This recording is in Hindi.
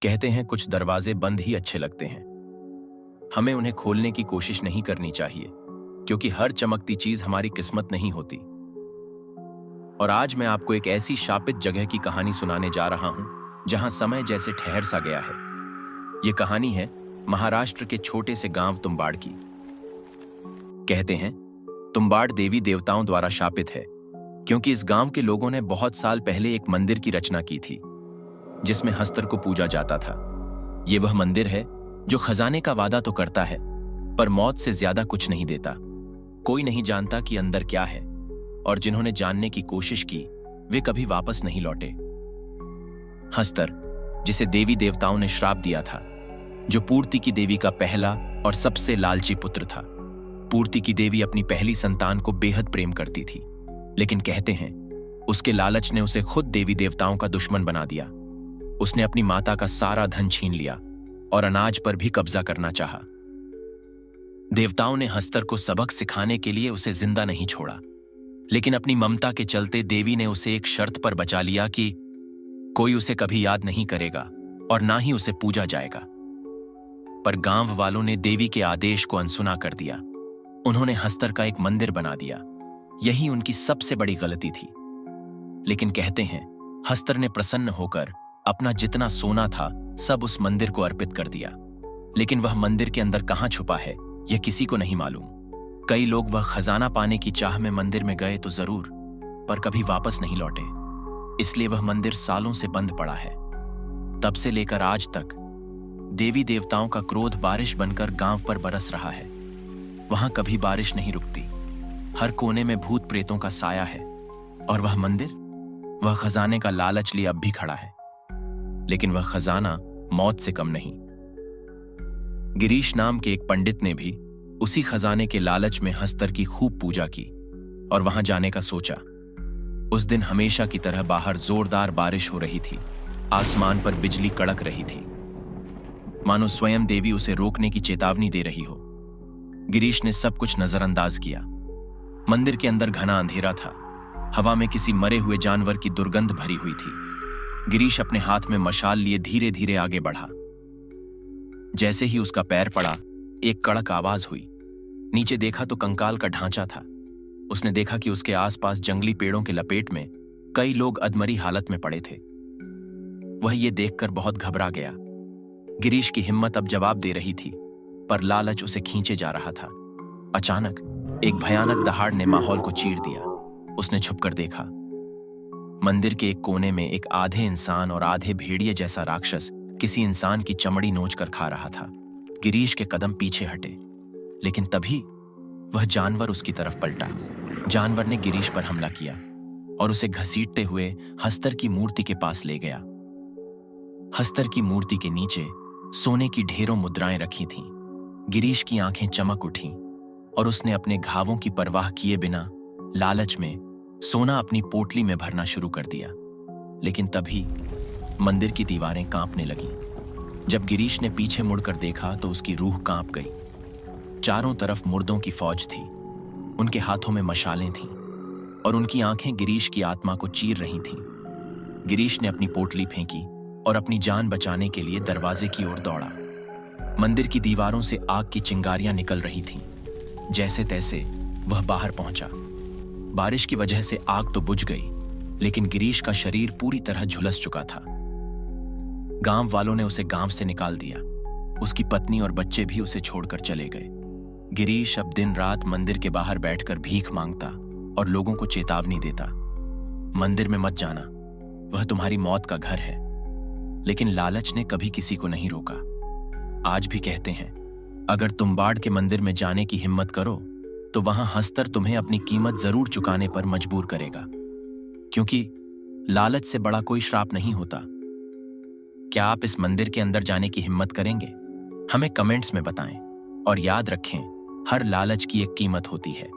कहते हैं कुछ दरवाजे बंद ही अच्छे लगते हैं। हमें उन्हें खोलने की कोशिश नहीं करनी चाहिए, क्योंकि हर चमकती चीज हमारी किस्मत नहीं होती। और आज मैं आपको एक ऐसी शापित जगह की कहानी सुनाने जा रहा हूं, जहां समय जैसे ठहर सा गया है। यह कहानी है महाराष्ट्र के छोटे से गांव तुम्बाड़ की। कहते हैं तुम्बाड़ देवी देवताओं द्वारा शापित है, क्योंकि इस गांव के लोगों ने बहुत साल पहले एक मंदिर की रचना की थी, जिसमें हस्तर को पूजा जाता था। यह वह मंदिर है जो खजाने का वादा तो करता है, पर मौत से ज्यादा कुछ नहीं देता। कोई नहीं जानता कि अंदर क्या है, और जिन्होंने जानने की कोशिश की वे कभी वापस नहीं लौटे। हस्तर, जिसे देवी देवताओं ने श्राप दिया था, जो पूर्ति की देवी का पहला और सबसे लालची पुत्र था। पूर्ति की देवी अपनी पहली संतान को बेहद प्रेम करती थी, लेकिन कहते हैं उसके लालच ने उसे खुद देवी देवताओं का दुश्मन बना दिया। उसने अपनी माता का सारा धन छीन लिया और अनाज पर भी कब्जा करना चाहा। देवताओं ने हस्तर को सबक सिखाने के लिए उसे जिंदा नहीं छोड़ा, लेकिन अपनी ममता के चलते देवी ने उसे एक शर्त पर बचा लिया कि कोई उसे कभी याद नहीं करेगा और ना ही उसे पूजा जाएगा। पर गांव वालों ने देवी के आदेश को अनसुना कर दिया। उन्होंने हस्तर का एक मंदिर बना दिया। यही उनकी सबसे बड़ी गलती थी। लेकिन कहते हैं हस्तर ने प्रसन्न होकर अपना जितना सोना था सब उस मंदिर को अर्पित कर दिया। लेकिन वह मंदिर के अंदर कहां छुपा है यह किसी को नहीं मालूम। कई लोग वह खजाना पाने की चाह में मंदिर में गए तो जरूर, पर कभी वापस नहीं लौटे। इसलिए वह मंदिर सालों से बंद पड़ा है। तब से लेकर आज तक देवी देवताओं का क्रोध बारिश बनकर गांव पर बरस रहा है। वहां कभी बारिश नहीं रुकती। हर कोने में भूत प्रेतों का साया है। और वह मंदिर, वह खजाने का लालच लिए अब भी खड़ा है। लेकिन वह खजाना मौत से कम नहीं। गिरीश नाम के एक पंडित ने भी उसी खजाने के लालच में हस्तर की खूब पूजा की और वहां जाने का सोचा। उस दिन हमेशा की तरह बाहर जोरदार बारिश हो रही थी। आसमान पर बिजली कड़क रही थी, मानो स्वयं देवी उसे रोकने की चेतावनी दे रही हो। गिरीश ने सब कुछ नजरअंदाज किया। मंदिर के अंदर घना अंधेरा था। हवा में किसी मरे हुए जानवर की दुर्गंध भरी हुई थी। गिरीश अपने हाथ में मशाल लिए धीरे धीरे आगे बढ़ा। जैसे ही उसका पैर पड़ा, एक कड़क आवाज हुई। नीचे देखा तो कंकाल का ढांचा था। उसने देखा कि उसके आसपास जंगली पेड़ों के लपेट में कई लोग अधमरी हालत में पड़े थे। वह ये देखकर बहुत घबरा गया। गिरीश की हिम्मत अब जवाब दे रही थी, पर लालच उसे खींचे जा रहा था। अचानक एक भयानक दहाड़ ने माहौल को चीर दिया। उसने छुपकर देखा। मंदिर के एक कोने में एक आधे इंसान और आधे भेड़िए जैसा राक्षस किसी इंसान की चमड़ी नोच कर खा रहा था। गिरीश के कदम पीछे हटे, लेकिन तभी वह जानवर उसकी तरफ पलटा। जानवर ने गिरीश पर हमला किया और उसे घसीटते हुए हस्तर की मूर्ति के पास ले गया। हस्तर की मूर्ति के नीचे सोने की ढेरों मुद्राएं रखी थीं। गिरीश की आंखें चमक उठीं और उसने अपने घावों की परवाह किए बिना लालच में सोना अपनी पोटली में भरना शुरू कर दिया। लेकिन तभी मंदिर की दीवारें कांपने लगीं। जब गिरीश ने पीछे मुड़कर देखा तो उसकी रूह कांप गई। चारों तरफ मुर्दों की फौज थी। उनके हाथों में मशालें थीं और उनकी आंखें गिरीश की आत्मा को चीर रही थीं। गिरीश ने अपनी पोटली फेंकी और अपनी जान बचाने के लिए दरवाजे की ओर दौड़ा। मंदिर की दीवारों से आग की चिंगारियां निकल रही थीं। जैसे तैसे वह बाहर पहुंचा। बारिश की वजह से आग तो बुझ गई, लेकिन गिरीश का शरीर पूरी तरह झुलस चुका था। गांव वालों ने उसे गांव से निकाल दिया। उसकी पत्नी और बच्चे भी उसे छोड़कर चले गए। गिरीश अब दिन रात मंदिर के बाहर बैठकर भीख मांगता और लोगों को चेतावनी देता, मंदिर में मत जाना, वह तुम्हारी मौत का घर है। लेकिन लालच ने कभी किसी को नहीं रोका। आज भी कहते हैं अगर तुम्बाड़ के मंदिर में जाने की हिम्मत करो तो वहां हस्तर तुम्हें अपनी कीमत जरूर चुकाने पर मजबूर करेगा, क्योंकि लालच से बड़ा कोई श्राप नहीं होता। क्या आप इस मंदिर के अंदर जाने की हिम्मत करेंगे? हमें कमेंट्स में बताएं और याद रखें, हर लालच की एक कीमत होती है।